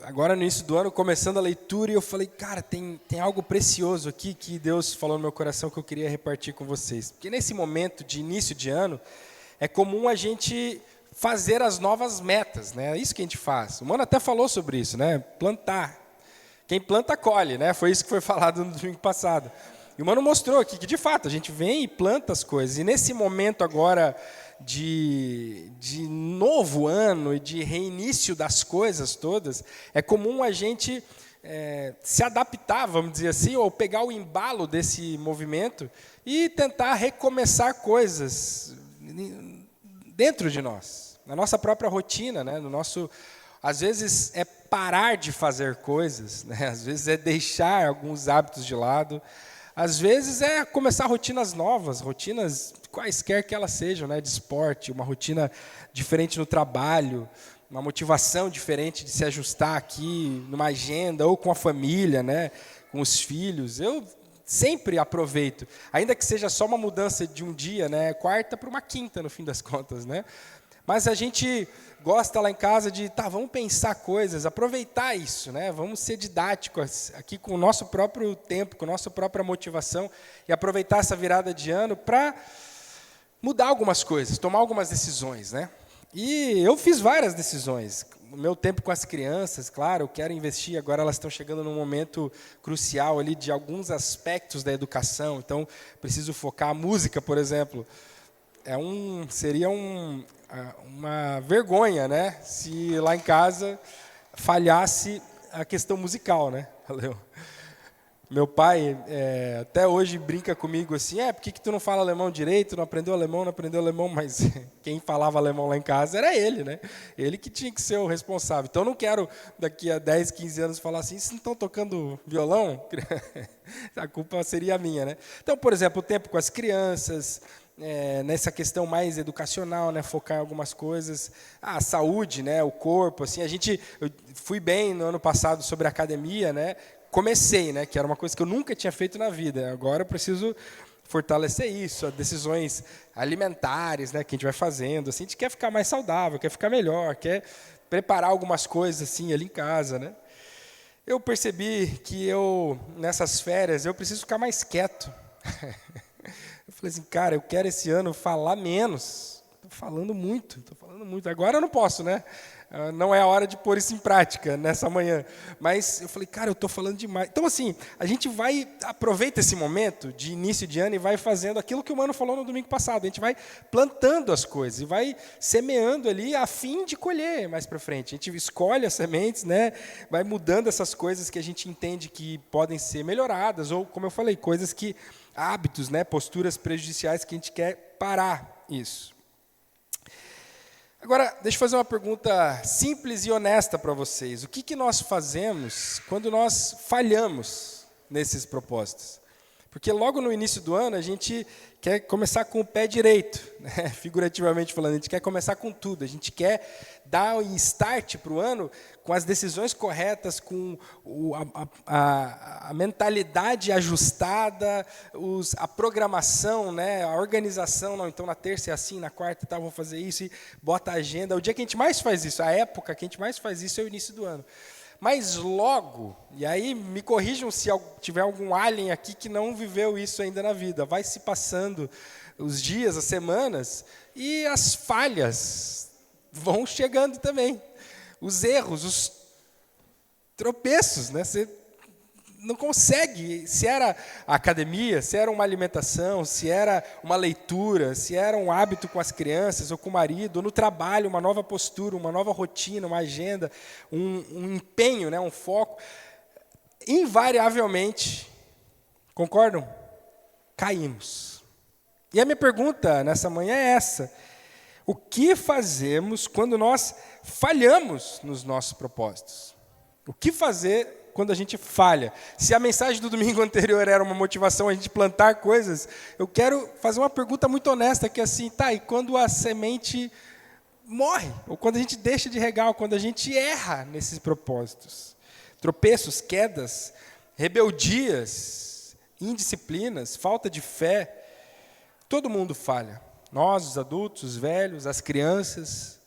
agora no início do ano, começando a leitura, e eu falei, cara, tem algo precioso aqui que Deus falou no meu coração que eu queria repartir com vocês. Porque nesse momento de início de ano, é comum a gente fazer as novas metas, né? É isso que a gente faz. O Mano até falou sobre isso, né? Plantar. Quem planta, colhe, né? Foi isso que foi falado no domingo passado. E o Mano mostrou aqui que, de fato, a gente vem e planta as coisas. E nesse momento agora de novo ano e de reinício das coisas todas, é comum a gente se adaptar, vamos dizer assim, ou pegar o embalo desse movimento e tentar recomeçar coisas dentro de nós, na nossa própria rotina, né? No nosso, às vezes é parar de fazer coisas, né? Às vezes é deixar alguns hábitos de lado, às vezes é começar rotinas novas, rotinas quaisquer que elas sejam, né? De esporte, uma rotina diferente no trabalho, uma motivação diferente de se ajustar aqui numa agenda ou com a família, né? Com os filhos. Eu sempre aproveito, ainda que seja só uma mudança de um dia, né? Quarta para uma quinta, no fim das contas, né? Mas a gente gosta lá em casa de, vamos pensar coisas, aproveitar isso, né? Vamos ser didáticos aqui com o nosso próprio tempo, com a nossa própria motivação e aproveitar essa virada de ano para mudar algumas coisas, tomar algumas decisões, né? E eu fiz várias decisões. O meu tempo com as crianças, claro, eu quero investir, agora elas estão chegando num momento crucial ali de alguns aspectos da educação, então preciso focar. A música, por exemplo, seria uma vergonha, né, se lá em casa falhasse a questão musical, né? Valeu. Meu pai até hoje brinca comigo assim, por que tu não fala alemão direito, não aprendeu alemão, mas quem falava alemão lá em casa era ele, né? Ele que tinha que ser o responsável. Então, eu não quero, daqui a 10, 15 anos, falar assim, vocês não estão tocando violão? A culpa seria minha, né? Então, por exemplo, o tempo com as crianças, nessa questão mais educacional, né, focar em algumas coisas, a saúde, né, o corpo, assim, eu fui bem no ano passado sobre academia, né, comecei, né, que era uma coisa que eu nunca tinha feito na vida, agora eu preciso fortalecer isso, as decisões alimentares, né, que a gente vai fazendo, assim, a gente quer ficar mais saudável, quer ficar melhor, quer preparar algumas coisas assim ali em casa, né. Eu percebi que nessas férias, eu preciso ficar mais quieto. Eu falei assim, cara, eu quero esse ano falar menos. Estou falando muito. Agora eu não posso, né? Não é a hora de pôr isso em prática nessa manhã. Mas eu falei, cara, eu estou falando demais. Então, assim, a gente aproveita esse momento de início de ano e vai fazendo aquilo que o Mano falou no domingo passado. A gente vai plantando as coisas e vai semeando ali a fim de colher mais para frente. A gente escolhe as sementes, né? Vai mudando essas coisas que a gente entende que podem ser melhoradas, ou, como eu falei, coisas que hábitos, né, posturas prejudiciais que a gente quer parar isso. Agora, deixa eu fazer uma pergunta simples e honesta para vocês. O que nós fazemos quando nós falhamos nesses propósitos? Porque logo no início do ano a gente quer começar com o pé direito, né? Figurativamente falando, a gente quer começar com tudo, a gente quer dar um start para o ano com as decisões corretas, com a mentalidade ajustada, a programação, né? A organização, não, então na terça é assim, na quarta vou fazer isso, e bota a agenda. O dia que a gente mais faz isso, a época que a gente mais faz isso é o início do ano. Mas logo, e aí me corrijam se tiver algum alien aqui que não viveu isso ainda na vida, vai se passando os dias, as semanas, e as falhas vão chegando também. Os erros, os tropeços, né? Você não consegue, se era a academia, se era uma alimentação, se era uma leitura, se era um hábito com as crianças ou com o marido, ou no trabalho, uma nova postura, uma nova rotina, uma agenda, um empenho, né, um foco, invariavelmente, concordam? Caímos. E a minha pergunta nessa manhã é essa: o que fazemos quando nós falhamos nos nossos propósitos? O que fazer quando a gente falha? Se a mensagem do domingo anterior era uma motivação a gente plantar coisas, eu quero fazer uma pergunta muito honesta, que é assim, e quando a semente morre? Ou quando a gente deixa de regar, ou quando a gente erra nesses propósitos? Tropeços, quedas, rebeldias, indisciplinas, falta de fé. Todo mundo falha. Nós, os adultos, os velhos, as crianças.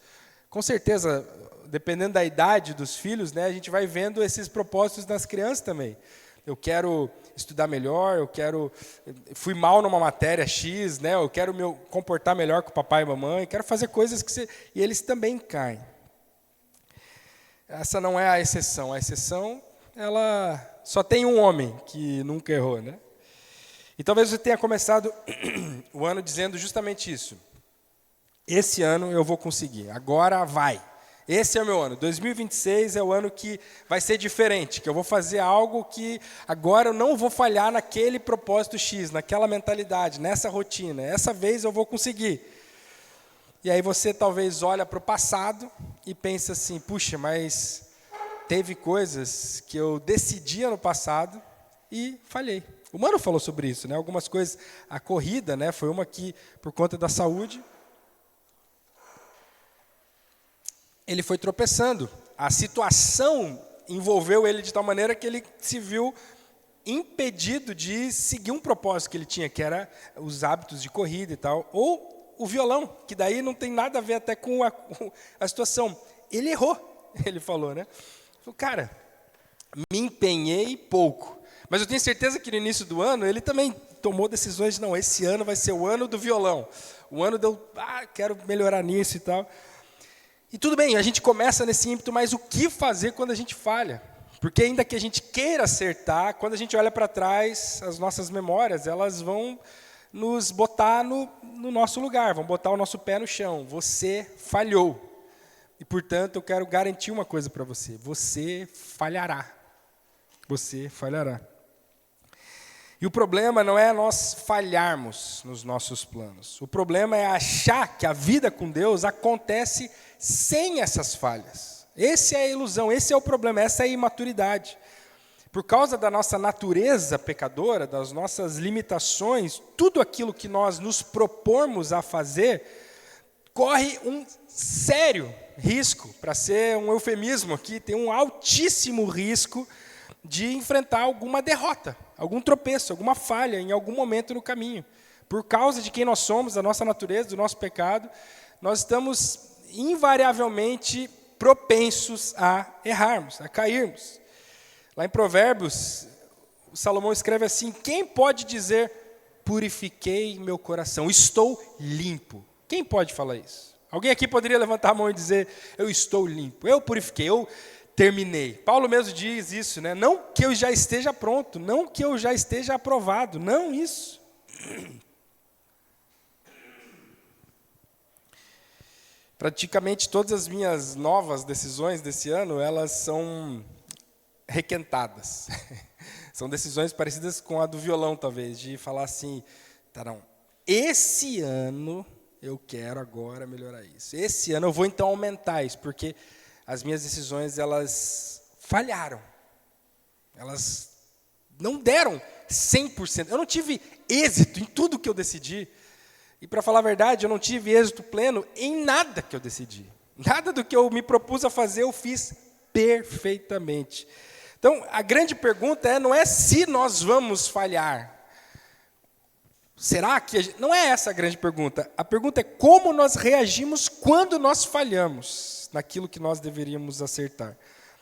Com certeza, dependendo da idade dos filhos, né, a gente vai vendo esses propósitos nas crianças também. Eu quero estudar melhor, fui mal numa matéria X, né, eu quero me comportar melhor com o papai e mamãe, quero fazer coisas e eles também caem. Essa não é a exceção. A exceção, ela só tem um homem que nunca errou, né? E talvez você tenha começado o ano dizendo justamente isso. Esse ano eu vou conseguir, agora vai. Esse é o meu ano. 2026 é o ano que vai ser diferente, que eu vou fazer algo que agora eu não vou falhar naquele propósito X, naquela mentalidade, nessa rotina. Essa vez eu vou conseguir. E aí você talvez olha para o passado e pensa assim, puxa, mas teve coisas que eu decidia no passado e falhei. O Mano falou sobre isso, né? Algumas coisas, a corrida, né, foi uma que, por conta da saúde, ele foi tropeçando. A situação envolveu ele de tal maneira que ele se viu impedido de seguir um propósito que ele tinha, que era os hábitos de corrida e tal, ou o violão, que daí não tem nada a ver até com a situação. Ele errou, ele falou, né? Falou, cara, me empenhei pouco. Mas eu tenho certeza que no início do ano, ele também tomou decisões de, não, esse ano vai ser o ano do violão. O ano quero melhorar nisso e tal. E tudo bem, a gente começa nesse ímpeto, mas o que fazer quando a gente falha? Porque ainda que a gente queira acertar, quando a gente olha para trás, as nossas memórias, elas vão nos botar no nosso lugar, vão botar o nosso pé no chão. Você falhou. E, portanto, eu quero garantir uma coisa para você. Você falhará. Você falhará. E o problema não é nós falharmos nos nossos planos. O problema é achar que a vida com Deus acontece sem essas falhas. Essa é a ilusão, esse é o problema, essa é a imaturidade. Por causa da nossa natureza pecadora, das nossas limitações, tudo aquilo que nós nos propormos a fazer, corre um sério risco, para ser um eufemismo aqui, tem um altíssimo risco de enfrentar alguma derrota, algum tropeço, alguma falha em algum momento no caminho. Por causa de quem nós somos, da nossa natureza, do nosso pecado, nós estamos invariavelmente propensos a errarmos, a cairmos. Lá em Provérbios, Salomão escreve assim, quem pode dizer, purifiquei meu coração, estou limpo? Quem pode falar isso? Alguém aqui poderia levantar a mão e dizer, eu estou limpo, eu purifiquei, eu terminei. Paulo mesmo diz isso, né? Não que eu já esteja pronto, não que eu já esteja aprovado, não isso. Praticamente todas as minhas novas decisões desse ano, elas são requentadas. São decisões parecidas com a do violão, talvez, de falar assim, Tarão, esse ano eu quero agora melhorar isso. Esse ano eu vou então aumentar isso, porque as minhas decisões, elas falharam. Elas não deram 100%. Eu não tive êxito em tudo que eu decidi. E, para falar a verdade, eu não tive êxito pleno em nada que eu decidi. Nada do que eu me propus a fazer, eu fiz perfeitamente. Então, a grande pergunta não é se nós vamos falhar. Será que... Não é essa a grande pergunta. A pergunta é como nós reagimos quando nós falhamos naquilo que nós deveríamos acertar.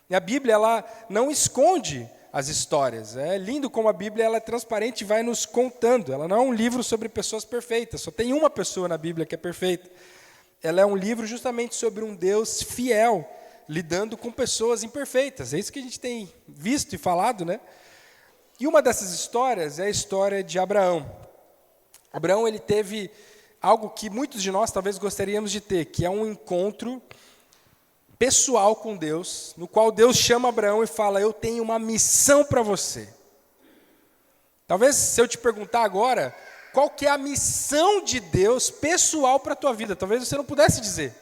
E a Bíblia, ela não esconde as histórias. É lindo como a Bíblia ela é transparente e vai nos contando. Ela não é um livro sobre pessoas perfeitas. Só tem uma pessoa na Bíblia que é perfeita. Ela é um livro justamente sobre um Deus fiel, lidando com pessoas imperfeitas. É isso que a gente tem visto e falado, né? E uma dessas histórias é a história de Abraão. Abraão, ele teve algo que muitos de nós talvez gostaríamos de ter, que é um encontro pessoal com Deus, no qual Deus chama Abraão e fala, eu tenho uma missão para você. Talvez, se eu te perguntar agora, qual que é a missão de Deus pessoal para a tua vida? Talvez você não pudesse dizer,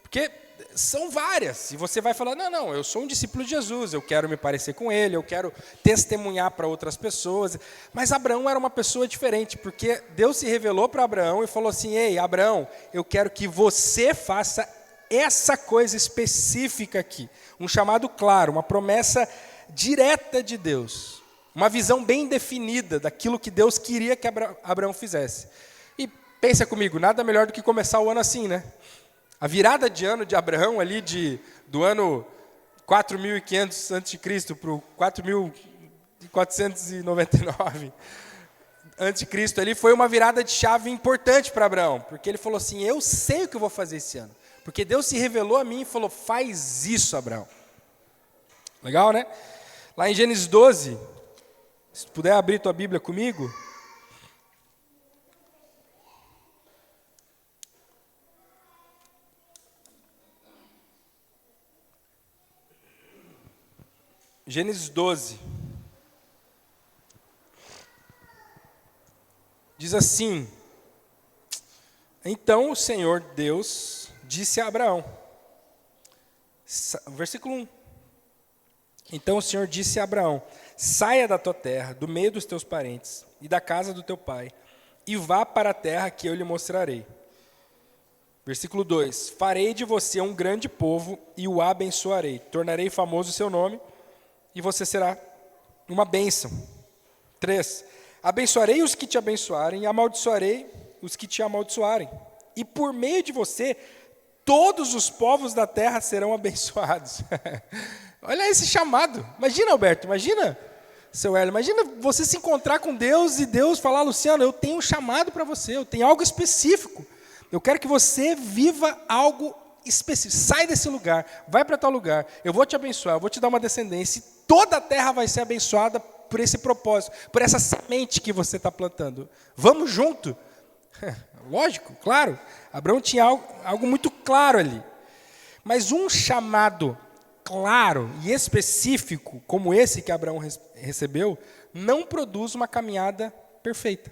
porque são várias, e você vai falar, não, eu sou um discípulo de Jesus, eu quero me parecer com ele, eu quero testemunhar para outras pessoas, mas Abraão era uma pessoa diferente, porque Deus se revelou para Abraão e falou assim, ei, Abraão, eu quero que você faça essa coisa específica aqui, um chamado claro, uma promessa direta de Deus, uma visão bem definida daquilo que Deus queria que Abraão fizesse. E pensa comigo, nada melhor do que começar o ano assim, né? A virada de ano de Abraão ali de do ano 4.500 a.C. para o 4.499 a.C. ali, foi uma virada de chave importante para Abraão, porque ele falou assim, eu sei o que eu vou fazer esse ano, porque Deus se revelou a mim e falou, faz isso, Abraão. Legal, né? Lá em Gênesis 12, se puder abrir tua Bíblia comigo. Gênesis 12. Diz assim, então o Senhor Deus disse a Abraão, versículo 1, então o Senhor disse a Abraão, saia da tua terra, do meio dos teus parentes e da casa do teu pai, e vá para a terra que eu lhe mostrarei. Versículo 2, farei de você um grande povo e o abençoarei, tornarei famoso o seu nome e você será uma bênção. 3, abençoarei os que te abençoarem e amaldiçoarei os que te amaldiçoarem. E por meio de você, todos os povos da terra serão abençoados. Olha esse chamado. Imagina, Alberto, imagina, seu Hélio, imagina você se encontrar com Deus e Deus falar, Luciano, eu tenho um chamado para você, eu tenho algo específico. Eu quero que você viva algo específico. Sai desse lugar, vai para tal lugar, eu vou te abençoar, eu vou te dar uma descendência, e toda a terra vai ser abençoada por esse propósito, por essa semente que você está plantando. Vamos junto? Lógico, claro. Abraão tinha algo muito claro ali. Mas um chamado claro e específico, como esse que Abraão recebeu, não produz uma caminhada perfeita.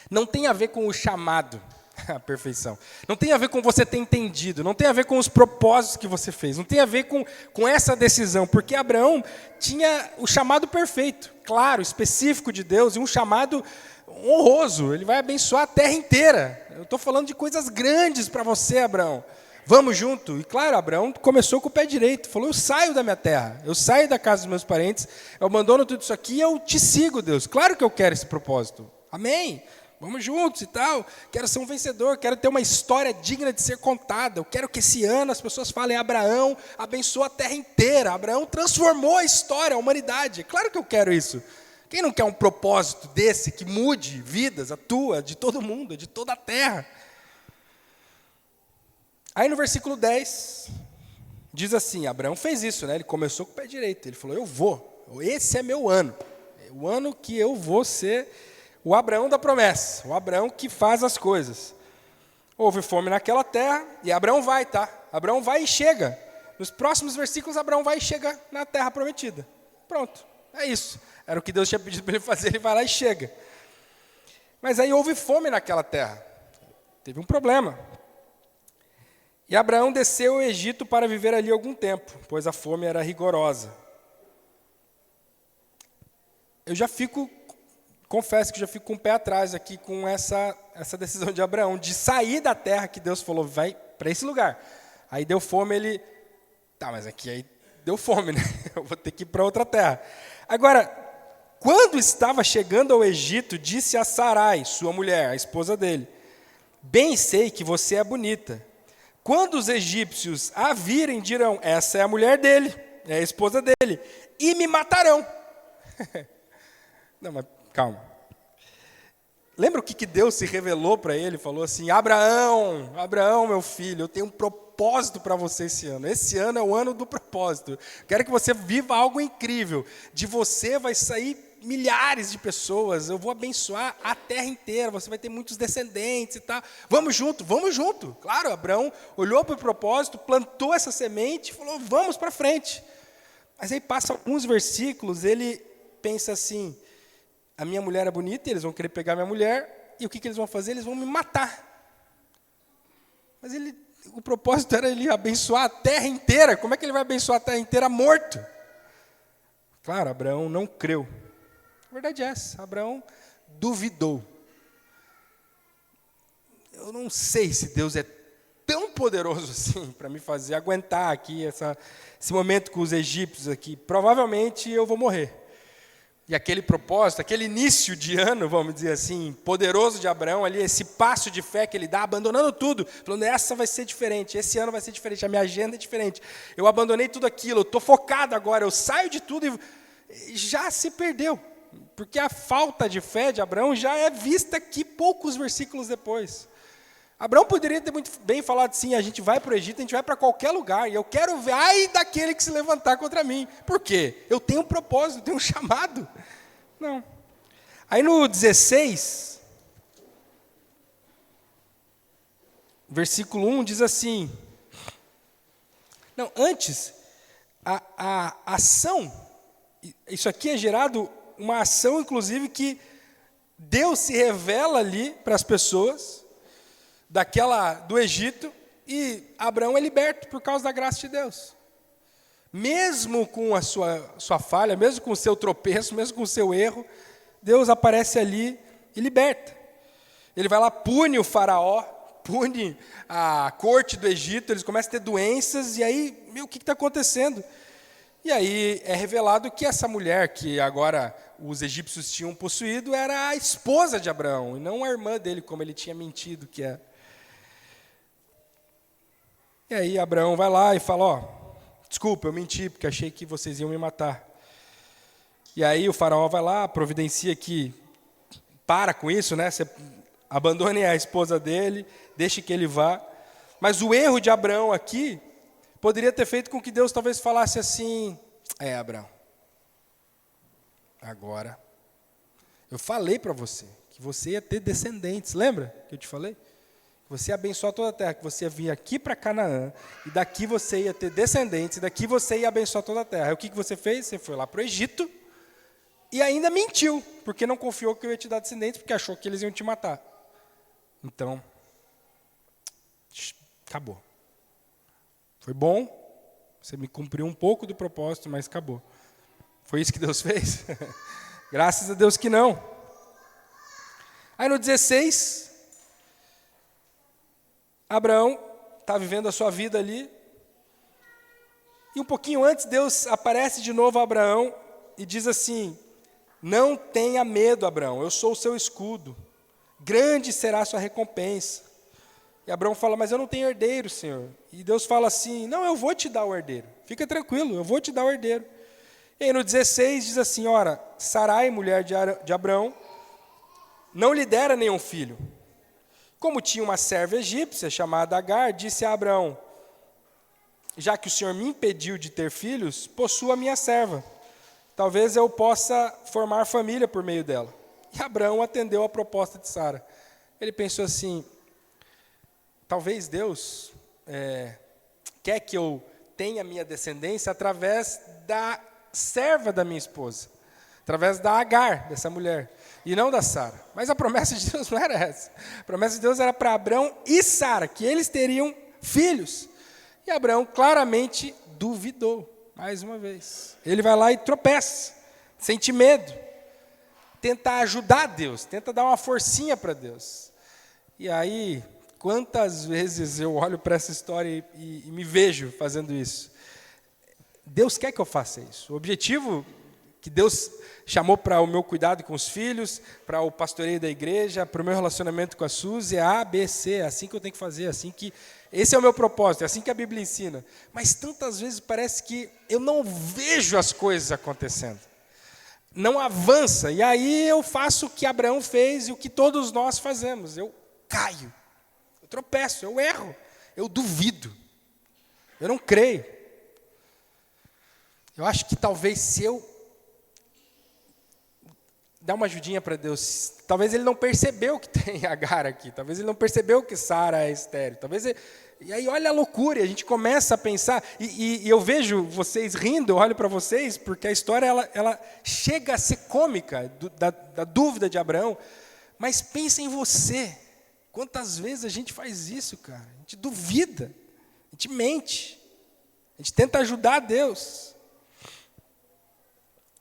Não tem a ver com o chamado, a perfeição. Não tem a ver com você ter entendido, não tem a ver com os propósitos que você fez, não tem a ver com essa decisão, porque Abraão tinha o chamado perfeito, claro, específico de Deus, e um chamado honroso, ele vai abençoar a terra inteira. Eu estou falando de coisas grandes para você, Abraão. Vamos junto. E claro, Abraão começou com o pé direito, falou, eu saio da minha terra, eu saio da casa dos meus parentes, eu abandono tudo isso aqui e eu te sigo, Deus. Claro que eu quero esse propósito. Amém. Vamos juntos e tal, quero ser um vencedor, quero ter uma história digna de ser contada, eu quero que esse ano as pessoas falem, Abraão abençoou a terra inteira, Abraão transformou a história, a humanidade, claro que eu quero isso. Quem não quer um propósito desse, que mude vidas, a tua, de todo mundo, de toda a terra? Aí no versículo 10, diz assim, Abraão fez isso, né? Ele começou com o pé direito, ele falou, eu vou, esse é meu ano, o ano que eu vou ser o Abraão da promessa, o Abraão que faz as coisas. Houve fome naquela terra, e Abraão vai, tá? Abraão vai e chega. Nos próximos versículos, Abraão vai e chega na terra prometida. Pronto, é isso. Era o que Deus tinha pedido para ele fazer, ele vai lá e chega. Mas aí houve fome naquela terra. Teve um problema. E Abraão desceu ao Egito para viver ali algum tempo, pois a fome era rigorosa. Confesso que já fico com o pé atrás aqui com essa decisão de Abraão, de sair da terra que Deus falou, vai para esse lugar. Aí deu fome, ele, mas aqui aí deu fome, né? Eu vou ter que ir para outra terra. Agora, quando estava chegando ao Egito, disse a Sarai, sua mulher, a esposa dele, bem sei que você é bonita. Quando os egípcios a virem, dirão, essa é a mulher dele, é a esposa dele, e me matarão. Não, mas calma. Lembra o que Deus se revelou para ele? Falou assim, Abraão, meu filho, eu tenho um propósito para você esse ano. Esse ano é o ano do propósito. Quero que você viva algo incrível. De você vai sair milhares de pessoas. Eu vou abençoar a terra inteira. Você vai ter muitos descendentes e tal. Vamos junto, vamos junto. Claro, Abraão olhou para o propósito, plantou essa semente e falou, vamos para frente. Mas aí passa alguns versículos, ele pensa assim, a minha mulher é bonita, eles vão querer pegar minha mulher, e o que eles vão fazer? Eles vão me matar. Mas o propósito era ele abençoar a terra inteira. Como é que ele vai abençoar a terra inteira morto? Claro, Abraão não creu. A verdade é essa, Abraão duvidou. Eu não sei se Deus é tão poderoso assim para me fazer aguentar aqui esse momento com os egípcios aqui. Provavelmente eu vou morrer. E aquele propósito, aquele início de ano, vamos dizer assim, poderoso de Abraão ali, esse passo de fé que ele dá, abandonando tudo, falando, essa vai ser diferente, esse ano vai ser diferente, a minha agenda é diferente. Eu abandonei tudo aquilo, eu estou focado agora, eu saio de tudo e já se perdeu. Porque a falta de fé de Abraão já é vista aqui poucos versículos depois. Abraão poderia ter muito bem falado assim, a gente vai para o Egito, a gente vai para qualquer lugar, e eu quero ver, ai daquele que se levantar contra mim. Por quê? Eu tenho um propósito, eu tenho um chamado. Não. Aí no 16, versículo 1 diz assim, não, antes, a ação, isso aqui é gerado uma ação, inclusive, que Deus se revela ali para as pessoas, do Egito, e Abraão é liberto por causa da graça de Deus. Mesmo com a sua falha, mesmo com o seu tropeço, mesmo com o seu erro, Deus aparece ali e liberta. Ele vai lá, pune o faraó, pune a corte do Egito, eles começam a ter doenças, e aí, o que está acontecendo? E aí é revelado que essa mulher, que agora os egípcios tinham possuído, era a esposa de Abraão, e não a irmã dele, como ele tinha mentido que é. E aí Abraão vai lá e fala, desculpa, eu menti, porque achei que vocês iam me matar. E aí o faraó vai lá, providencia que para com isso, né? Você abandone a esposa dele, deixe que ele vá. Mas o erro de Abraão aqui poderia ter feito com que Deus talvez falasse assim, Abraão, agora, eu falei para você que você ia ter descendentes, lembra que eu te falei? Você ia abençoar toda a terra, que você ia vir aqui para Canaã, e daqui você ia ter descendentes, e daqui você ia abençoar toda a terra. Aí o que você fez? Você foi lá para o Egito, e ainda mentiu, porque não confiou que eu ia te dar descendentes, porque achou que eles iam te matar. Então, acabou. Foi bom, você me cumpriu um pouco do propósito, mas acabou. Foi isso que Deus fez? Graças a Deus que não. Aí no 16... Abraão está vivendo a sua vida ali, e um pouquinho antes Deus aparece de novo a Abraão e diz assim, não tenha medo, Abraão, eu sou o seu escudo, grande será a sua recompensa. E Abraão fala, mas eu não tenho herdeiro, Senhor. E Deus fala assim, não, eu vou te dar o herdeiro, fica tranquilo, eu vou te dar o herdeiro. E aí no 16 diz assim, ora, Sarai, mulher de Abraão, não lhe dera nenhum filho. Como tinha uma serva egípcia chamada Agar, disse a Abraão, já que o Senhor me impediu de ter filhos, possua a minha serva. Talvez eu possa formar família por meio dela. E Abraão atendeu a proposta de Sara. Ele pensou assim, talvez Deus quer que eu tenha minha descendência através da serva da minha esposa, através da Agar, dessa mulher. E não da Sara. Mas a promessa de Deus não era essa. A promessa de Deus era para Abraão e Sara, que eles teriam filhos. E Abraão claramente duvidou, mais uma vez. Ele vai lá e tropeça, sente medo, tenta ajudar Deus, tenta dar uma forcinha para Deus. E aí, quantas vezes eu olho para essa história e me vejo fazendo isso? Deus quer que eu faça isso. O objetivo que Deus chamou para o meu cuidado com os filhos, para o pastoreio da igreja, para o meu relacionamento com a Suzy, é A, B, C, é assim que eu tenho que fazer, esse é o meu propósito, é assim que a Bíblia ensina. Mas tantas vezes parece que eu não vejo as coisas acontecendo, não avança, e aí eu faço o que Abraão fez e o que todos nós fazemos, eu caio, eu tropeço, eu erro, eu duvido, eu não creio. Eu acho que talvez se eu dá uma ajudinha para Deus. Talvez ele não percebeu que tem Agar aqui. Talvez ele não percebeu que Sara é estéril. E aí olha a loucura, e a gente começa a pensar. E eu vejo vocês rindo, eu olho para vocês, porque a história ela chega a ser cômica, da dúvida de Abraão. Mas pensa em você. Quantas vezes a gente faz isso, cara? A gente duvida, a gente mente, a gente tenta ajudar Deus.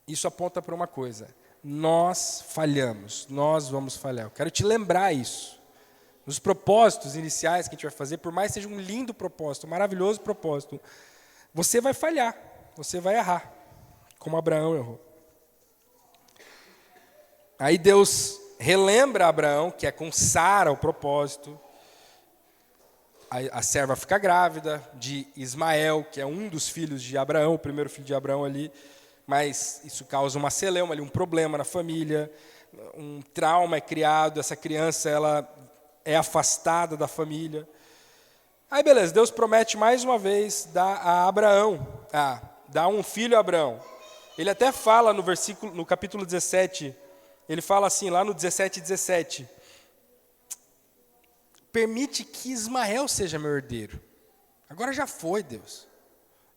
Isso aponta para uma coisa. Nós falhamos, nós vamos falhar. Eu quero te lembrar isso. Nos propósitos iniciais que a gente vai fazer, por mais que seja um lindo propósito, um maravilhoso propósito, você vai falhar, você vai errar, como Abraão errou. Aí Deus relembra Abraão, que é com Sara o propósito. A serva fica grávida de Ismael, que é um dos filhos de Abraão, o primeiro filho de Abraão ali. Mas isso causa uma celeuma ali, um problema na família. Um trauma é criado, essa criança ela é afastada da família. Aí beleza, Deus promete mais uma vez dar a Abraão, dar um filho a Abraão. Ele até fala no capítulo 17, ele fala assim, lá no 17:17, permite que Ismael seja meu herdeiro. Agora já foi, Deus.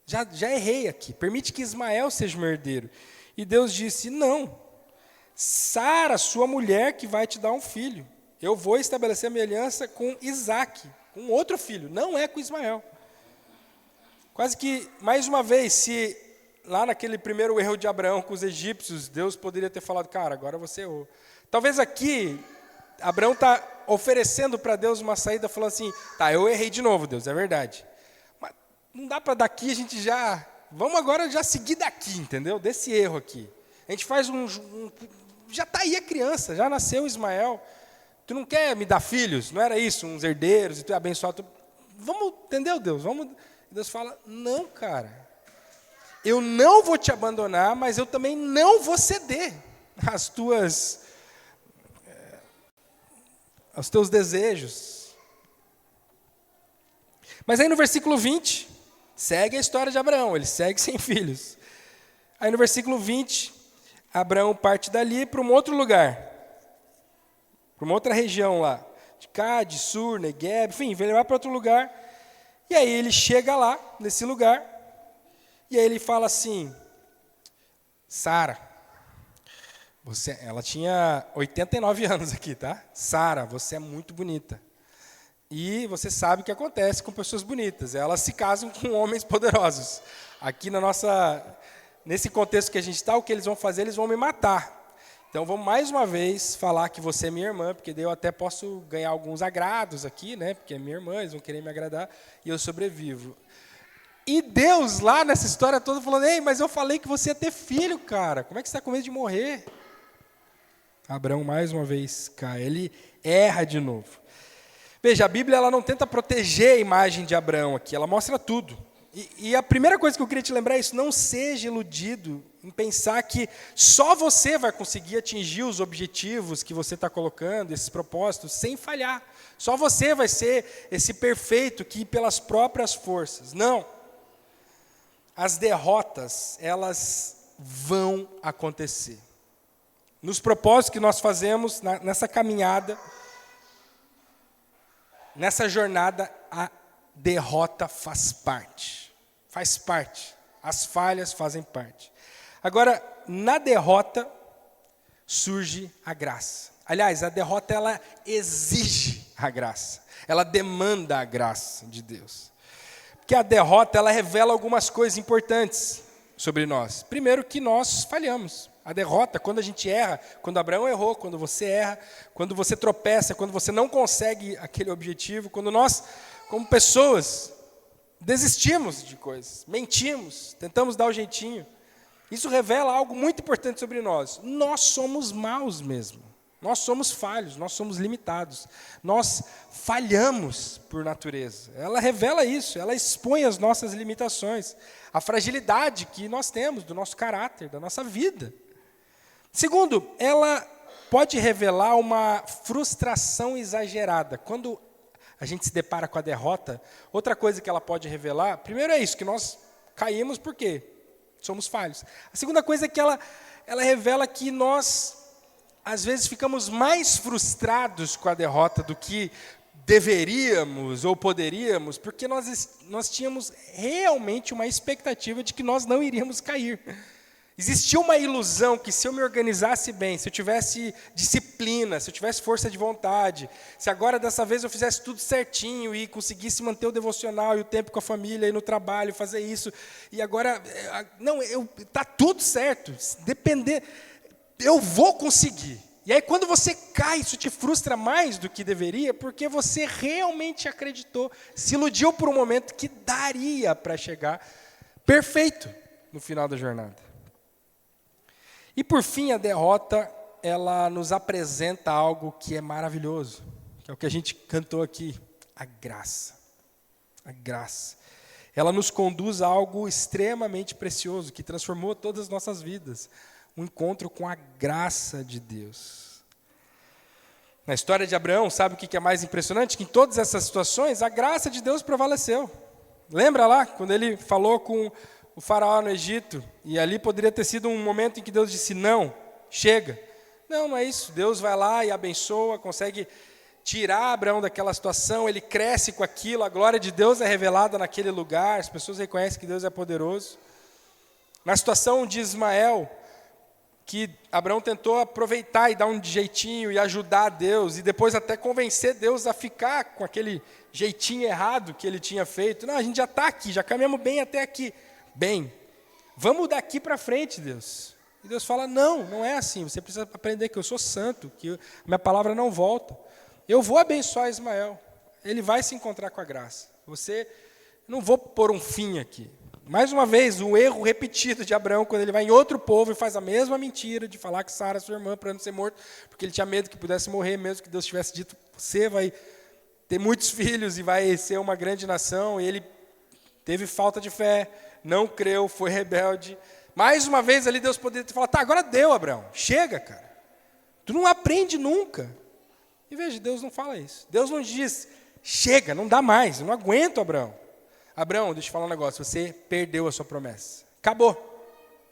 Já errei aqui. Permite que Ismael seja meu herdeiro. E Deus disse, não. Sara, sua mulher, que vai te dar um filho. Eu vou estabelecer a minha aliança com Isaque, com outro filho. Não é com Ismael. Quase que, mais uma vez, se lá naquele primeiro erro de Abraão com os egípcios, Deus poderia ter falado, cara, agora você errou. Talvez aqui, Abraão está oferecendo para Deus uma saída, falando assim, tá, eu errei de novo, Deus, é verdade. Mas não dá para daqui a gente já... Vamos agora já seguir daqui, entendeu? Desse erro aqui. A gente faz já está aí a criança, já nasceu Ismael. Tu não quer me dar filhos? Não era isso? Uns herdeiros, e tu é abençoado. Vamos, entendeu, Deus? Vamos. E Deus fala, não, cara. Eu não vou te abandonar, mas eu também não vou ceder aos teus desejos. Mas aí no versículo 20, segue a história de Abraão, ele segue sem filhos. Aí no versículo 20, Abraão parte dali para um outro lugar, para uma outra região lá, de Cádiz, Sur, Negueb, enfim, ele vai para outro lugar, e aí ele chega lá, nesse lugar, e aí ele fala assim, Sara, ela tinha 89 anos aqui, tá? Sara, você é muito bonita. E você sabe o que acontece com pessoas bonitas, elas se casam com homens poderosos. Aqui nesse contexto que a gente está, o que eles vão fazer? Eles vão me matar. Então, vamos mais uma vez falar que você é minha irmã, porque daí eu até posso ganhar alguns agrados aqui, né? Porque é minha irmã, eles vão querer me agradar, e eu sobrevivo. E Deus, lá nessa história toda, falando, ei, mas eu falei que você ia ter filho, cara. Como é que você está com medo de morrer? Abraão, mais uma vez, cai. Ele erra de novo. Veja, a Bíblia ela não tenta proteger a imagem de Abraão aqui, ela mostra tudo. E a primeira coisa que eu queria te lembrar é isso, não seja iludido em pensar que só você vai conseguir atingir os objetivos que você está colocando, esses propósitos, sem falhar. Só você vai ser esse perfeito que pelas próprias forças. Não. As derrotas, elas vão acontecer. Nos propósitos que nós fazemos, nessa caminhada, nessa jornada, a derrota faz parte. Faz parte. As falhas fazem parte. Agora, na derrota, surge a graça. Aliás, a derrota, ela exige a graça. Ela demanda a graça de Deus. Porque a derrota, ela revela algumas coisas importantes sobre nós. Primeiro, que nós falhamos. A derrota, quando a gente erra, quando Abraão errou, quando você erra, quando você tropeça, quando você não consegue aquele objetivo, quando nós, como pessoas, desistimos de coisas, mentimos, tentamos dar o jeitinho. Isso revela algo muito importante sobre nós. Nós somos maus mesmo. Nós somos falhos, nós somos limitados. Nós falhamos por natureza. Ela revela isso, ela expõe as nossas limitações, a fragilidade que nós temos do nosso caráter, da nossa vida. Segundo, ela pode revelar uma frustração exagerada. Quando a gente se depara com a derrota, outra coisa que ela pode revelar, primeiro é isso, que nós caímos por quê? Somos falhos. A segunda coisa é que ela revela que nós, às vezes, ficamos mais frustrados com a derrota do que deveríamos ou poderíamos, porque nós tínhamos realmente uma expectativa de que nós não iríamos cair. Existia uma ilusão que se eu me organizasse bem, se eu tivesse disciplina, se eu tivesse força de vontade, se agora dessa vez eu fizesse tudo certinho e conseguisse manter o devocional e o tempo com a família e no trabalho, fazer isso, e agora, tá tudo certo, depender, eu vou conseguir. E aí quando você cai, isso te frustra mais do que deveria, porque você realmente acreditou, se iludiu por um momento que daria para chegar perfeito no final da jornada. E por fim, a derrota, ela nos apresenta algo que é maravilhoso, que é o que a gente cantou aqui, a graça. A graça. Ela nos conduz a algo extremamente precioso, que transformou todas as nossas vidas. Um encontro com a graça de Deus. Na história de Abraão, sabe o que é mais impressionante? Que em todas essas situações, a graça de Deus prevaleceu. Lembra lá, quando ele falou com o faraó no Egito, e ali poderia ter sido um momento em que Deus disse, não, chega. Não, não é isso. Deus vai lá e abençoa, consegue tirar Abraão daquela situação, ele cresce com aquilo, a glória de Deus é revelada naquele lugar, as pessoas reconhecem que Deus é poderoso. Na situação de Ismael, que Abraão tentou aproveitar e dar um jeitinho e ajudar Deus, e depois até convencer Deus a ficar com aquele jeitinho errado que ele tinha feito. Não, a gente já está aqui, já caminhamos bem até aqui. Bem, vamos daqui para frente, Deus. E Deus fala, não, não é assim, você precisa aprender que eu sou santo, que a minha palavra não volta. Eu vou abençoar Ismael, ele vai se encontrar com a graça. Não vou pôr um fim aqui. Mais uma vez, um erro repetido de Abraão, quando ele vai em outro povo e faz a mesma mentira de falar que Sara, sua irmã, para não ser morto, porque ele tinha medo que pudesse morrer, mesmo que Deus tivesse dito, você vai ter muitos filhos e vai ser uma grande nação, e ele teve falta de fé, não creu, foi rebelde. Mais uma vez ali Deus poderia ter falado, tá, agora deu, Abraão, chega, cara. Tu não aprende nunca. E veja, Deus não fala isso. Deus não diz, chega, não dá mais, eu não aguento, Abraão. Abraão, deixa eu falar um negócio, você perdeu a sua promessa. Acabou.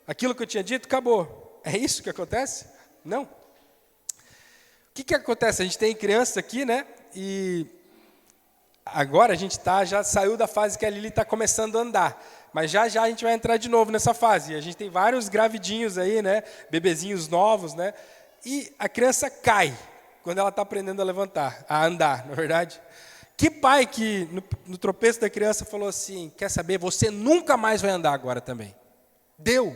Aquilo que eu tinha dito, acabou. É isso que acontece? Não. O que acontece? A gente tem crianças aqui, né? E agora a gente já saiu da fase que a Lili está começando a andar. Mas já a gente vai entrar de novo nessa fase. A gente tem vários gravidinhos aí, né? Bebezinhos novos, né? E a criança cai quando ela está aprendendo a andar, não é verdade? Que pai que no tropeço da criança falou assim, quer saber, você nunca mais vai andar agora também. Deu.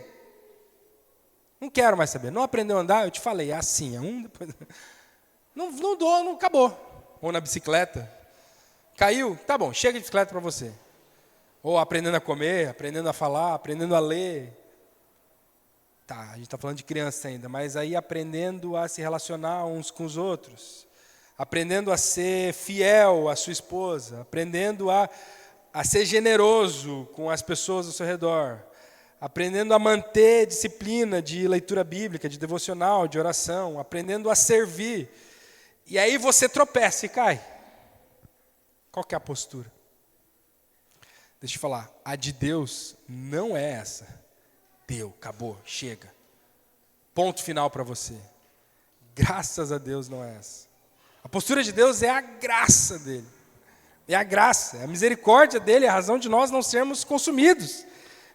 Não quero mais saber. Não aprendeu a andar? Eu te falei, é assim, é um depois. Não dou, não acabou. Ou na bicicleta. Caiu? Tá bom, chega de bicicleta para você. Ou aprendendo a comer, aprendendo a falar, aprendendo a ler. Tá, a gente está falando de criança ainda, mas aí aprendendo a se relacionar uns com os outros, aprendendo a ser fiel à sua esposa, aprendendo a ser generoso com as pessoas ao seu redor, aprendendo a manter disciplina de leitura bíblica, de devocional, de oração, aprendendo a servir. E aí você tropeça e cai. Qual que é a postura? Deixa eu falar, a de Deus não é essa. Deu, acabou, chega. Ponto final para você. Graças a Deus não é essa. A postura de Deus é a graça dele. É a graça, é a misericórdia dele, é a razão de nós não sermos consumidos,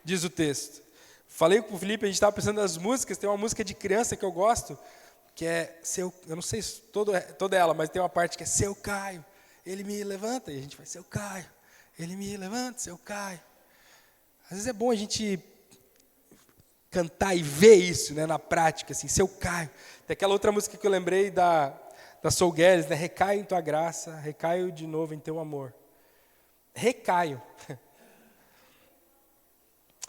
diz o texto. Falei com o Felipe, a gente estava pensando nas músicas, tem uma música de criança que eu gosto, que é, eu não sei toda ela, mas tem uma parte que é, se eu caio, ele me levanta, e a gente faz, se eu caio, ele me levanta, se eu caio. Às vezes é bom a gente cantar e ver isso, né, na prática, assim, se eu caio. Tem aquela outra música que eu lembrei da Soul Guedes, né, recaio em tua graça, recaio de novo em teu amor. Recaio.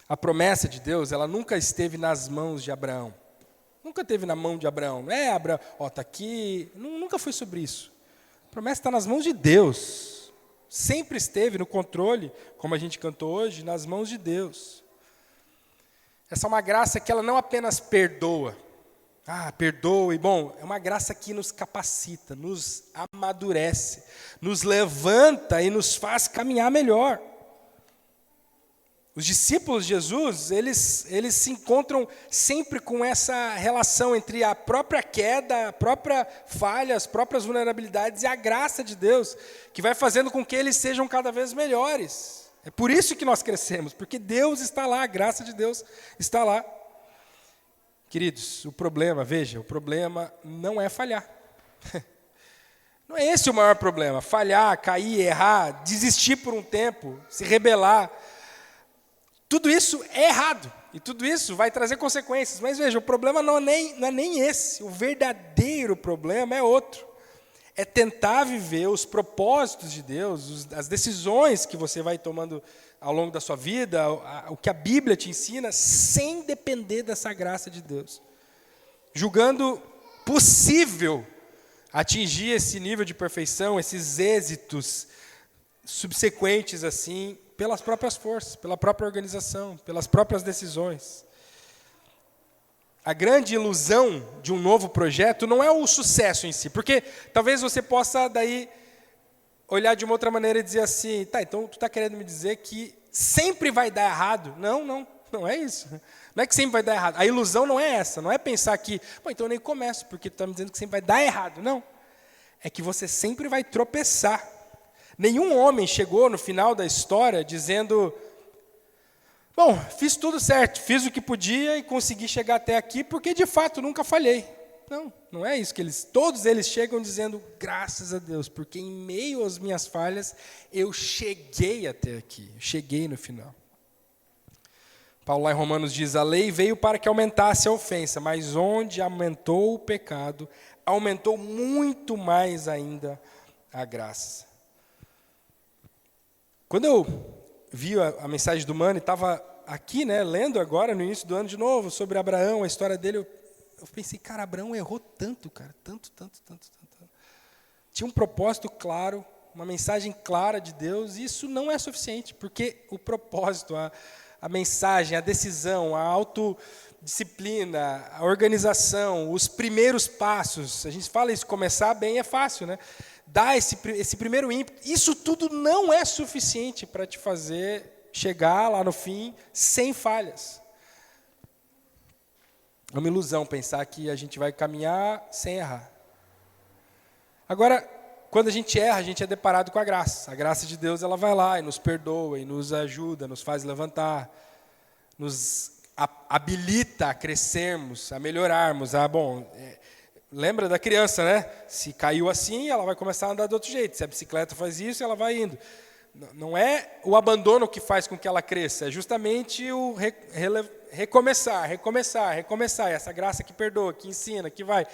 A promessa de Deus, ela nunca esteve nas mãos de Abraão. Nunca esteve na mão de Abraão. Não é Abraão, está aqui. Nunca foi sobre isso. A promessa está nas mãos de Deus. Sempre esteve no controle, como a gente cantou hoje, nas mãos de Deus. Essa é uma graça que ela não apenas perdoa. Perdoe. Bom, é uma graça que nos capacita, nos amadurece, nos levanta e nos faz caminhar melhor. Os discípulos de Jesus, eles se encontram sempre com essa relação entre a própria queda, a própria falha, as próprias vulnerabilidades e a graça de Deus, que vai fazendo com que eles sejam cada vez melhores. É por isso que nós crescemos, porque Deus está lá, a graça de Deus está lá. Queridos, o problema não é falhar. Não é esse o maior problema, falhar, cair, errar, desistir por um tempo, se rebelar. Tudo isso é errado, e tudo isso vai trazer consequências. Mas veja, o problema não é nem esse, o verdadeiro problema é outro. É tentar viver os propósitos de Deus, as decisões que você vai tomando ao longo da sua vida, o que a Bíblia te ensina, sem depender dessa graça de Deus. Julgando possível atingir esse nível de perfeição, esses êxitos subsequentes assim, pelas próprias forças, pela própria organização, pelas próprias decisões. A grande ilusão de um novo projeto não é o sucesso em si, porque talvez você possa daí olhar de uma outra maneira e dizer assim, tá, então tu está querendo me dizer que sempre vai dar errado? Não é isso. Não é que sempre vai dar errado. A ilusão não é essa, não é pensar que, então eu nem começo, porque tu está me dizendo que sempre vai dar errado. Não, é que você sempre vai tropeçar. Nenhum homem chegou no final da história dizendo, bom, fiz tudo certo, fiz o que podia e consegui chegar até aqui, porque de fato nunca falhei. Não é isso que todos eles chegam dizendo, graças a Deus, porque em meio às minhas falhas, eu cheguei até aqui, cheguei no final. Paulo lá em Romanos diz, a lei veio para que aumentasse a ofensa, mas onde aumentou o pecado, aumentou muito mais ainda a graça. Quando eu vi a mensagem do Mano e estava aqui, lendo agora no início do ano de novo, sobre Abraão, a história dele, eu pensei, cara, Abraão errou tanto, cara, tanto. Tinha um propósito claro, uma mensagem clara de Deus, e isso não é suficiente, porque o propósito, a mensagem, a decisão, a autodisciplina, a organização, os primeiros passos, a gente fala isso, começar bem é fácil, dar esse primeiro ímpeto, isso tudo não é suficiente para te fazer chegar lá no fim sem falhas. É uma ilusão pensar que a gente vai caminhar sem errar. Agora, quando a gente erra, a gente é deparado com a graça. A graça de Deus, ela vai lá e nos perdoa, e nos ajuda, nos faz levantar, nos habilita a crescermos, a melhorarmos. Lembra da criança, Se caiu assim, ela vai começar a andar de outro jeito. Se a bicicleta faz isso, ela vai indo. Não é o abandono que faz com que ela cresça, é justamente o recomeçar. Essa graça que perdoa, que ensina, que vai.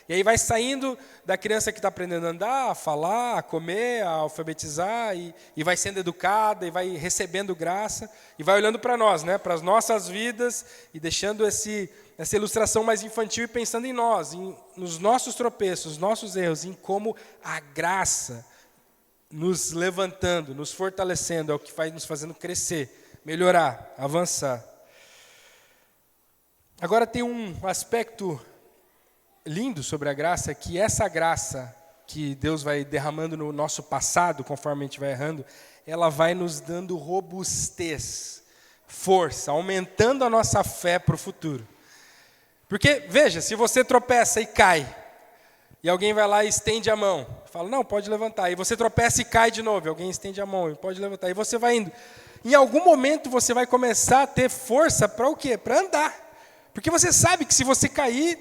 E aí vai saindo da criança que está aprendendo a andar, a falar, a comer, a alfabetizar, e vai sendo educada, e vai recebendo graça, e vai olhando para nós, para as nossas vidas, e deixando essa ilustração mais infantil e pensando em nós, nos nossos tropeços, nossos erros, em como a graça nos levantando, nos fortalecendo, é o que vai nos fazendo crescer, melhorar, avançar. Agora tem um aspecto lindo sobre a graça, que essa graça que Deus vai derramando no nosso passado, conforme a gente vai errando, ela vai nos dando robustez, força, aumentando a nossa fé para o futuro. Porque, veja, se você tropeça e cai, e alguém vai lá e estende a mão, fala, não, pode levantar, e você tropeça e cai de novo, e alguém estende a mão, e pode levantar, e você vai indo. Em algum momento você vai começar a ter força para o quê? Para andar. Porque você sabe que se você cair,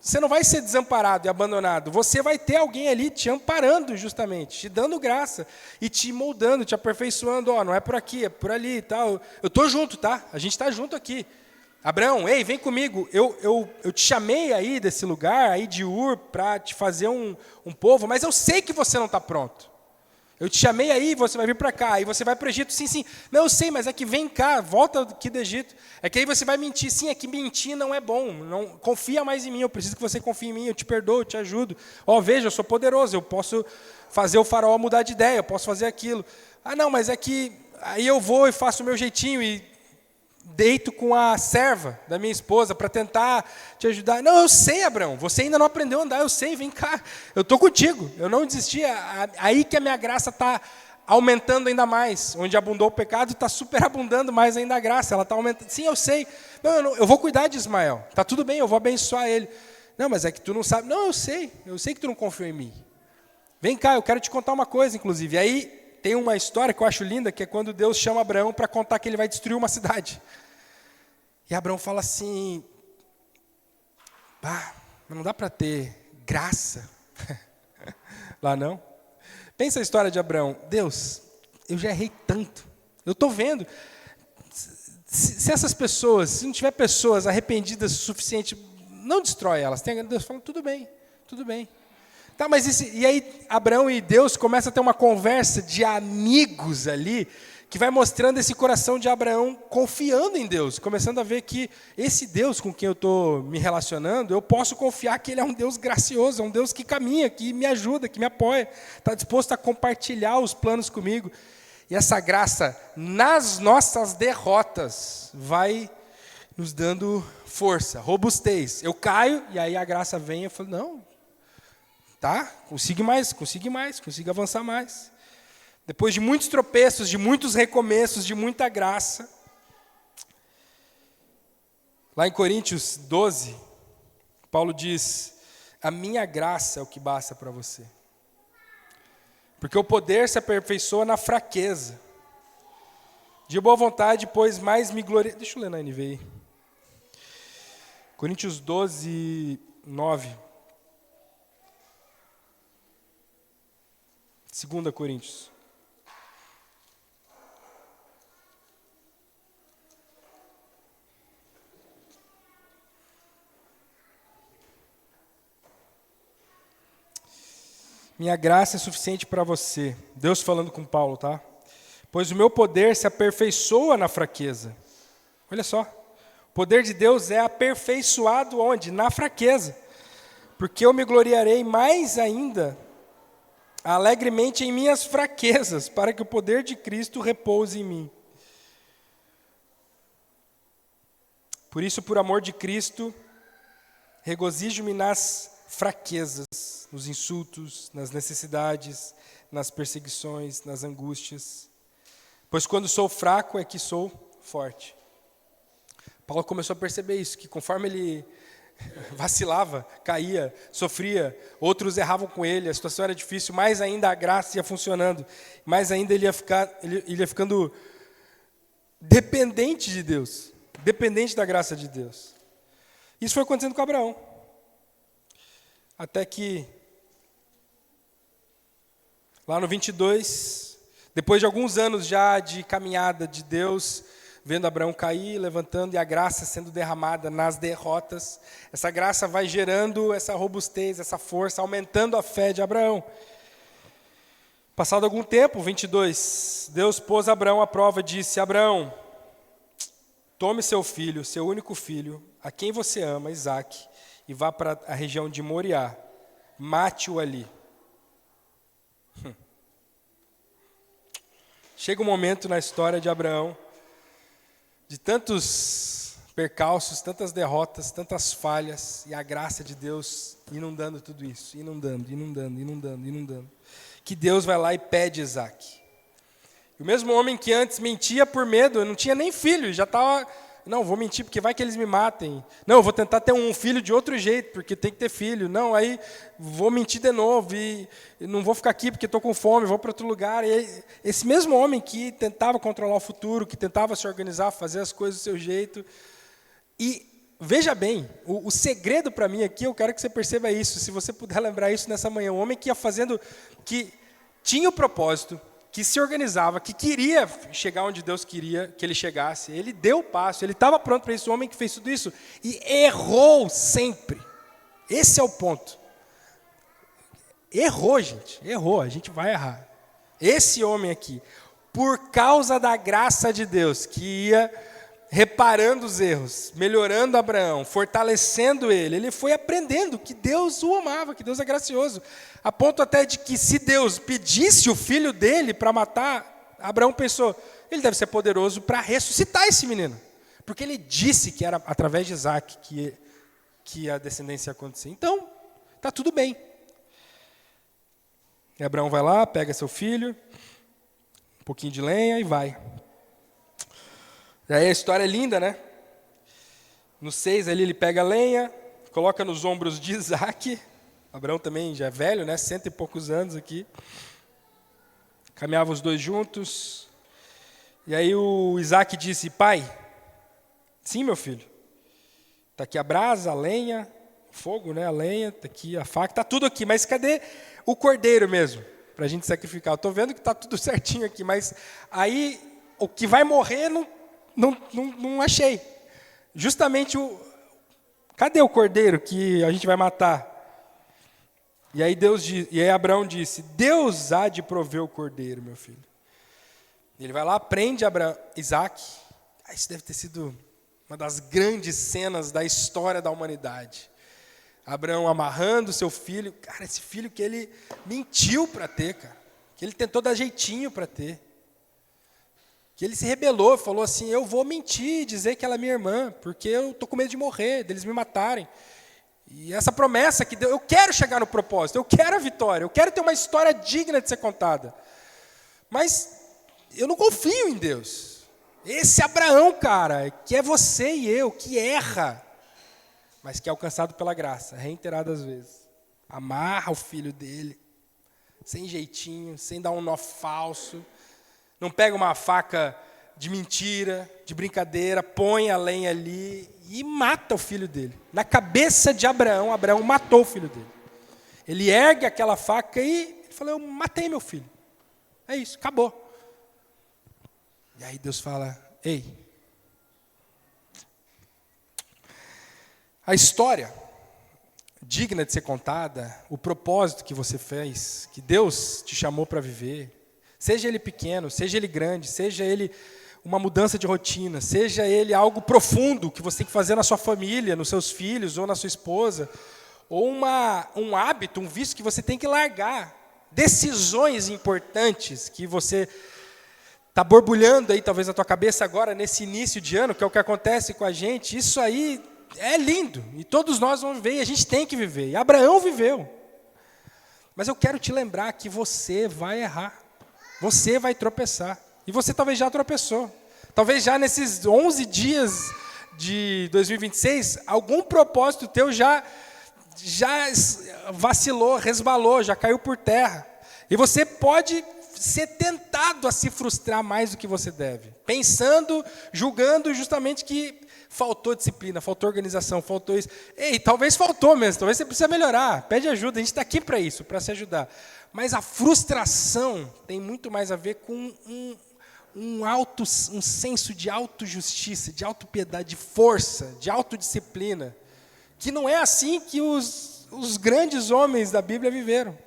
você não vai ser desamparado e abandonado. Você vai ter alguém ali te amparando justamente, te dando graça e te moldando, te aperfeiçoando. Não é por aqui, é por ali e tal. Eu estou junto, tá? A gente está junto aqui. Abraão, ei, vem comigo. Eu te chamei aí desse lugar, aí de Ur, para te fazer um povo, mas eu sei que você não está pronto. Eu te chamei aí, você vai vir para cá, aí você vai para o Egito, sim. Não, eu sei, mas é que vem cá, volta aqui do Egito. É que aí você vai mentir, sim, é que mentir não é bom, não, confia mais em mim, eu preciso que você confie em mim, eu te perdoo, eu te ajudo. Veja, eu sou poderoso, eu posso fazer o faraó mudar de ideia, eu posso fazer aquilo. Não, mas é que aí eu vou e faço o meu jeitinho e deito com a serva da minha esposa para tentar te ajudar. Não, eu sei, Abraão, você ainda não aprendeu a andar, eu sei, vem cá, eu estou contigo, eu não desisti, aí que a minha graça está aumentando ainda mais, onde abundou o pecado, está superabundando mais ainda a graça, ela está aumentando, sim, eu sei, eu vou cuidar de Ismael, está tudo bem, eu vou abençoar ele. Não, mas é que tu não sabe, não, eu sei que tu não confia em mim. Vem cá, eu quero te contar uma coisa, inclusive, aí tem uma história que eu acho linda, que é quando Deus chama Abraão para contar que ele vai destruir uma cidade. E Abraão fala assim, não dá para ter graça lá não. Pensa a história de Abraão. Deus, eu já errei tanto, eu estou vendo. Se essas pessoas, se não tiver pessoas arrependidas o suficiente, não destrói elas. Deus fala, tudo bem. Tá, mas e aí Abraão e Deus começam a ter uma conversa de amigos ali, que vai mostrando esse coração de Abraão confiando em Deus, começando a ver que esse Deus com quem eu estou me relacionando, eu posso confiar que Ele é um Deus gracioso, é um Deus que caminha, que me ajuda, que me apoia, está disposto a compartilhar os planos comigo. E essa graça, nas nossas derrotas, vai nos dando força, robustez. Eu caio, e aí a graça vem, eu falo, não, tá, consigo avançar mais. Depois de muitos tropeços, de muitos recomeços, de muita graça. Lá em Coríntios 12, Paulo diz, a minha graça é o que basta para você. Porque o poder se aperfeiçoa na fraqueza. De boa vontade, pois mais me gloria... Deixa eu ler na NVI. Coríntios 12, 9. 2 Coríntios. Minha graça é suficiente para você. Deus falando com Paulo, tá? Pois o meu poder se aperfeiçoa na fraqueza. Olha só. O poder de Deus é aperfeiçoado onde? Na fraqueza. Porque eu me gloriarei mais ainda, alegremente em minhas fraquezas, para que o poder de Cristo repouse em mim. Por isso, por amor de Cristo, regozijo-me nas fraquezas, nos insultos, nas necessidades, nas perseguições, nas angústias. Pois quando sou fraco é que sou forte. Paulo começou a perceber isso, que conforme ele vacilava, caía, sofria, outros erravam com ele, a situação era difícil, mais ainda a graça ia funcionando, mais ainda ele ia ficando dependente de Deus, dependente da graça de Deus. Isso foi acontecendo com Abraão. Até que, lá no 22, depois de alguns anos já de caminhada de Deus, vendo Abraão cair, levantando, e a graça sendo derramada nas derrotas, essa graça vai gerando essa robustez, essa força, aumentando a fé de Abraão. Passado algum tempo, 22, Deus pôs Abraão à prova e disse, Abraão, tome seu filho, seu único filho, a quem você ama, Isaque, e vá para a região de Moriá, mate-o ali. Chega um momento na história de Abraão, de tantos percalços, tantas derrotas, tantas falhas, e a graça de Deus inundando tudo isso, inundando, que Deus vai lá e pede Isaque. E o mesmo homem que antes mentia por medo, não tinha nem filho, já estava... Não, vou mentir porque vai que eles me matem. Não, eu vou tentar ter um filho de outro jeito, porque tem que ter filho. Não, aí vou mentir de novo e não vou ficar aqui porque estou com fome, vou para outro lugar. E aí, esse mesmo homem que tentava controlar o futuro, que tentava se organizar, fazer as coisas do seu jeito. E veja bem, o segredo para mim aqui, eu quero que você perceba isso, se você puder lembrar isso nessa manhã. Um homem que ia fazendo, que tinha o propósito, que se organizava, que queria chegar onde Deus queria que ele chegasse. Ele deu o passo, ele estava pronto para isso, o homem que fez tudo isso, e errou sempre. Esse é o ponto. Errou, gente, errou, a gente vai errar. Esse homem aqui, por causa da graça de Deus, que ia reparando os erros, melhorando Abraão, fortalecendo ele foi aprendendo que Deus o amava, que Deus é gracioso, a ponto até de que se Deus pedisse o filho dele para matar, Abraão pensou, ele deve ser poderoso para ressuscitar esse menino, porque ele disse que era através de Isaque que a descendência ia acontecer. Então, está tudo bem. E Abraão vai lá, pega seu filho, um pouquinho de lenha e vai. E aí a história é linda, né? No 6 ali ele pega a lenha, coloca nos ombros de Isaque. Abraão também já é velho, né? 100 e poucos anos aqui. Caminhavam os dois juntos. E aí o Isaque disse, pai, sim, meu filho. Está aqui a brasa, a lenha, o fogo, né? A lenha, está aqui a faca, está tudo aqui. Mas cadê o cordeiro mesmo? Para a gente sacrificar. Eu estou vendo que está tudo certinho aqui, mas aí o que vai morrer não achei. Justamente cadê o cordeiro que a gente vai matar? E aí Abraão disse, Deus há de prover o cordeiro, meu filho. Ele vai lá, prende Isaac. Isso deve ter sido uma das grandes cenas da história da humanidade. Abraão amarrando seu filho. Cara, esse filho que ele mentiu para ter, cara. Que ele tentou dar jeitinho para ter. Que ele se rebelou, falou assim, eu vou mentir, dizer que ela é minha irmã, porque eu estou com medo de morrer, deles me matarem. E essa promessa que Deus, eu quero chegar no propósito, eu quero a vitória, eu quero ter uma história digna de ser contada. Mas eu não confio em Deus. Esse Abraão, cara, que é você e eu, que erra, mas que é alcançado pela graça, reiteradas vezes. Amarra o filho dele, sem jeitinho, sem dar um nó falso. Não pega uma faca de mentira, de brincadeira, põe a lenha ali e mata o filho dele. Na cabeça de Abraão, Abraão matou o filho dele. Ele ergue aquela faca e ele fala, eu matei meu filho. É isso, acabou. E aí Deus fala, ei, a história digna de ser contada, o propósito que você fez, que Deus te chamou para viver, seja ele pequeno, seja ele grande, seja ele uma mudança de rotina, seja ele algo profundo que você tem que fazer na sua família, nos seus filhos ou na sua esposa, ou um hábito, um vício que você tem que largar, decisões importantes que você está borbulhando aí talvez na tua cabeça agora, nesse início de ano, que é o que acontece com a gente, isso aí é lindo, e todos nós vamos viver, e a gente tem que viver, e Abraão viveu. Mas eu quero te lembrar que você vai errar, você vai tropeçar, e você talvez já tropeçou. Talvez já nesses 11 dias de 2026, algum propósito teu já vacilou, resbalou, já caiu por terra. E você pode ser tentado a se frustrar mais do que você deve, pensando, julgando justamente que faltou disciplina, faltou organização, faltou isso. Ei, talvez faltou mesmo, talvez você precisa melhorar, pede ajuda, a gente está aqui para isso, para se ajudar. Mas a frustração tem muito mais a ver com um senso de autojustiça, de autopiedade, de força, de autodisciplina, que não é assim que os grandes homens da Bíblia viveram.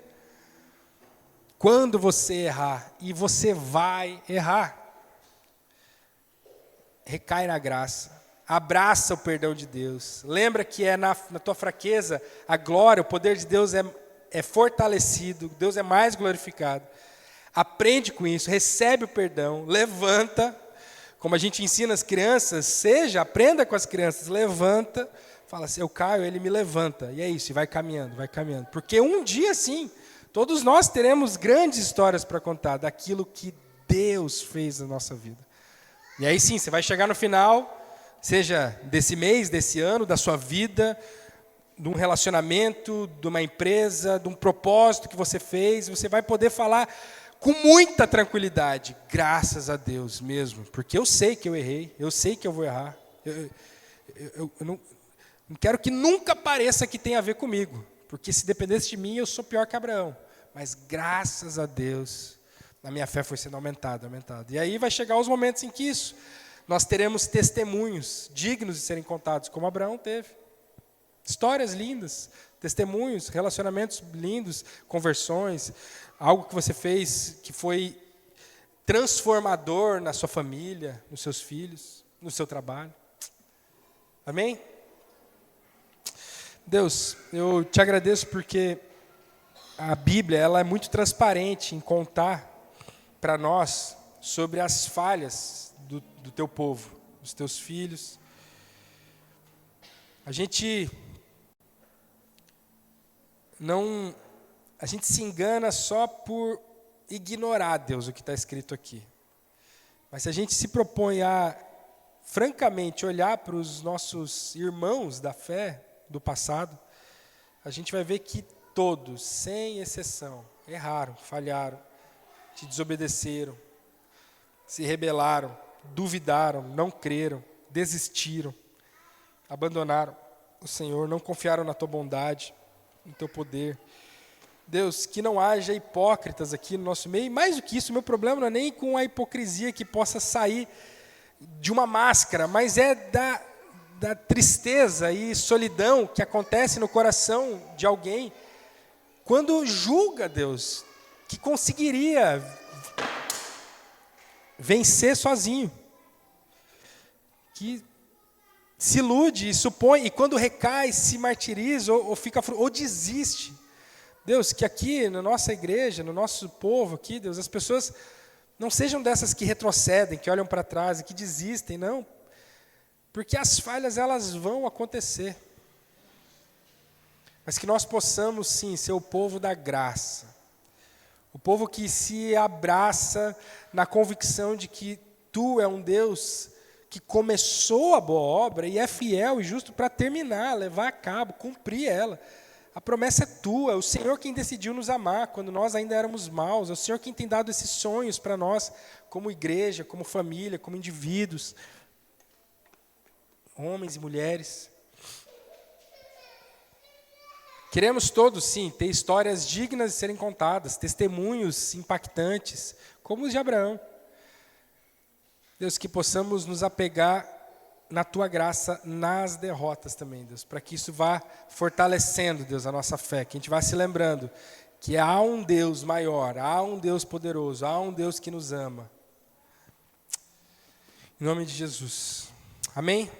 Quando você errar, e você vai errar, recai na graça, abraça o perdão de Deus, lembra que é na tua fraqueza, a glória, o poder de Deus é fortalecido, Deus é mais glorificado. Aprende com isso, recebe o perdão, levanta, como a gente ensina as crianças, aprenda com as crianças, levanta, fala assim, eu caio, ele me levanta, e é isso, e vai caminhando, porque um dia sim, todos nós teremos grandes histórias para contar, daquilo que Deus fez na nossa vida. E aí sim, você vai chegar no final, seja desse mês, desse ano, da sua vida, de um relacionamento, de uma empresa, de um propósito que você fez, você vai poder falar com muita tranquilidade, graças a Deus mesmo, porque eu sei que eu errei, eu sei que eu vou errar, eu não quero que nunca pareça que tem a ver comigo, porque se dependesse de mim, eu sou pior que Abraão, mas graças a Deus, a minha fé foi sendo aumentada. E aí vai chegar os momentos em que nós teremos testemunhos dignos de serem contados, como Abraão teve, histórias lindas, testemunhos, relacionamentos lindos, conversões, algo que você fez que foi transformador na sua família, nos seus filhos, no seu trabalho. Amém? Deus, eu te agradeço porque a Bíblia ela é muito transparente em contar para nós sobre as falhas do teu povo, dos teus filhos. A gente se engana só por ignorar, Deus, o que está escrito aqui. Mas se a gente se propõe a, francamente, olhar para os nossos irmãos da fé do passado, a gente vai ver que todos, sem exceção, erraram, falharam, te desobedeceram, se rebelaram, duvidaram, não creram, desistiram, abandonaram o Senhor, não confiaram na tua bondade, no teu poder. Deus, que não haja hipócritas aqui no nosso meio, e mais do que isso, o meu problema não é nem com a hipocrisia que possa sair de uma máscara, mas é da tristeza e solidão que acontece no coração de alguém quando julga, Deus, que conseguiria vencer sozinho. Que se ilude e supõe, e quando recai, se martiriza ou desiste. Deus, que aqui na nossa igreja, no nosso povo aqui, Deus, as pessoas não sejam dessas que retrocedem, que olham para trás e que desistem, não. Porque as falhas, elas vão acontecer. Mas que nós possamos, sim, ser o povo da graça. O povo que se abraça na convicção de que Tu é um Deus que começou a boa obra e é fiel e justo para terminar, levar a cabo, cumprir ela. A promessa é Tua, é o Senhor quem decidiu nos amar quando nós ainda éramos maus, é o Senhor quem tem dado esses sonhos para nós, como igreja, como família, como indivíduos, homens e mulheres. Queremos todos, sim, ter histórias dignas de serem contadas, testemunhos impactantes, como os de Abraão. Deus, que possamos nos apegar na Tua graça nas derrotas também, Deus, para que isso vá fortalecendo, Deus, a nossa fé, que a gente vá se lembrando que há um Deus maior, há um Deus poderoso, há um Deus que nos ama. Em nome de Jesus. Amém?